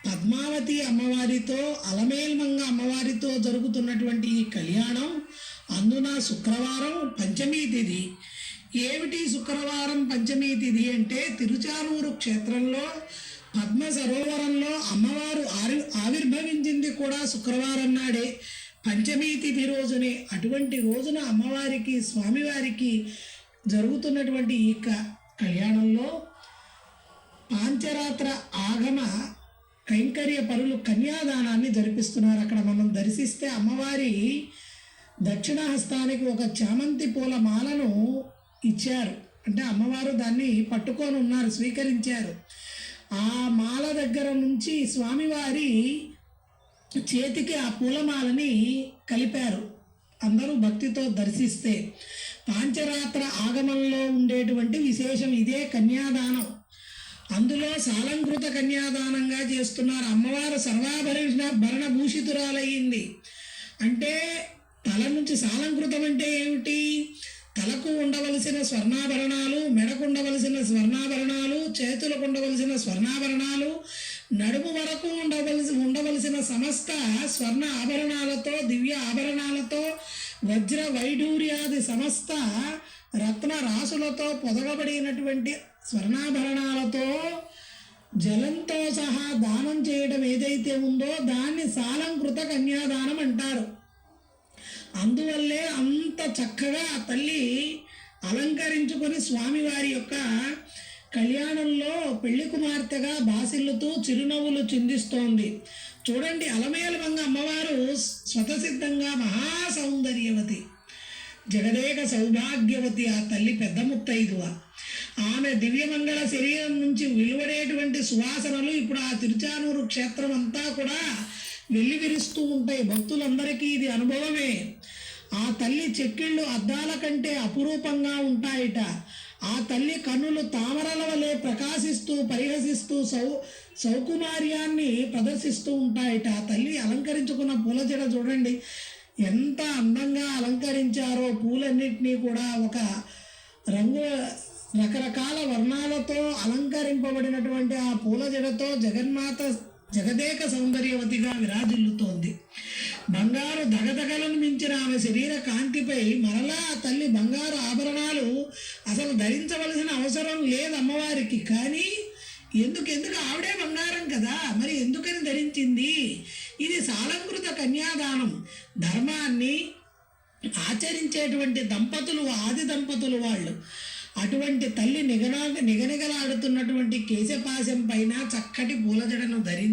పద్మావతి అమ్మవారితో అలమేల్మంగ అమ్మవారితో జరుగుతున్నటువంటి ఈ కళ్యాణం, అందున శుక్రవారం పంచమీ తిథి. ఏమిటి శుక్రవారం పంచమీ తిథి అంటే, తిరుచానూరు క్షేత్రంలో పద్మ సరోవరంలో అమ్మవారు ఆవిర్భవించింది కూడా శుక్రవారం నాడే, పంచమీ తిథి రోజునే. అటువంటి రోజున అమ్మవారికి స్వామివారికి జరుగుతున్నటువంటి ఈ కళ్యాణంలో పాంచరాత్ర ఆగమ కైంకర్య పరులు కన్యాదానాన్ని జరిపిస్తున్నారు. అక్కడ మనం దర్శిస్తే అమ్మవారి దక్షిణహస్తానికి ఒక చామంతి పూల మాలను ఇచ్చారు. అంటే అమ్మవారు దాన్ని పట్టుకొని ఉన్నారు, స్వీకరించారు. ఆ మాల దగ్గర నుంచి స్వామివారి చేతికి ఆ పూలమాలని కలిపారు. అందరూ భక్తితో దర్శిస్తే పాంచరాత్ర ఆగమంలో ఉండేటువంటి విశేషం ఇదే కన్యాదానం. అందులో సాలంకృత కన్యాదానంగా చేస్తున్నారు. అమ్మవారు భరణ భూషితురాలయ్యింది. అంటే తల నుంచి సాలంకృతం అంటే ఏమిటి? తలకు ఉండవలసిన స్వర్ణాభరణాలు, మెడకు ఉండవలసిన స్వర్ణాభరణాలు, చేతులకు ఉండవలసిన స్వర్ణాభరణాలు, నడుము వరకు ఉండవలసిన సమస్త స్వర్ణ ఆభరణాలతో, దివ్య ఆభరణాలతో, వజ్ర వైడూర్యాది సమస్త రత్న రాసులతో పొదగబడినటువంటి స్వర్ణాభరణాలతో జలంతో సహా దానం చేయడం ఏదైతే ఉందో దాన్ని సాలంకృత కన్యాదానం అంటారు. అందువల్లే అంత చక్కగా ఆ తల్లి అలంకరించుకొని స్వామివారి యొక్క కళ్యాణంలో పెళ్లి కుమార్తెగా బాసిల్లుతూ చిరునవ్వులు చిందిస్తోంది. చూడండి, అలమేలుమంగ అమ్మవారు స్వతసిద్ధంగా మహాసౌందర్యవతి, జగదేక సౌభాగ్యవతి. ఆ తల్లి పెద్ద ముత్తైదువ. ఆమె దివ్యమంగళ శరీరం నుంచి వెలువడేటువంటి సువాసనలు ఇప్పుడు ఆ తిరుచానూరు క్షేత్రం అంతా కూడా వెల్లివిరుస్తూ ఉంటాయి. భక్తులందరికీ ఇది అనుభవమే. ఆ తల్లి చెక్కిళ్ళు అద్దాల కంటే అపురూపంగా ఉంటాయిట. ఆ తల్లి కన్నులు తామరల వలె ప్రకాశిస్తూ పరిహసిస్తూ సౌకుమార్యాన్ని ప్రదర్శిస్తూ ఉంటాయిట. ఆ తల్లి అలంకరించుకున్న పూల జడ చూడండి ఎంత అందంగా అలంకరించారో. పూలన్నింటినీ కూడా ఒక రంగు రకరకాల వర్ణాలతో అలంకరింపబడినటువంటి ఆ పూల జడతో జగన్మాత జగదేక సౌందర్యవతిగా విరాజిల్లుతోంది. బంగారు దగదగలను మించిన ఆమె శరీర కాంతిపై మరలా తల్లి బంగారు ఆభరణాలు అసలు ధరించవలసిన అవసరం లేదు అమ్మవారికి. కానీ ఎందుకు ఆవిడే బంగారం కదా, మరి ఎందుకని ధరించింది? ఇది సాలంకృత కన్యాదానం. ధర్మాన్ని ఆచరించేటువంటి దంపతులు, ఆది దంపతులు వాళ్ళు. అటువంటి తల్లి నిగనిగలాడుతున్నటువంటి కేశపాశం పైన చక్కటి పూలజడను ధరించి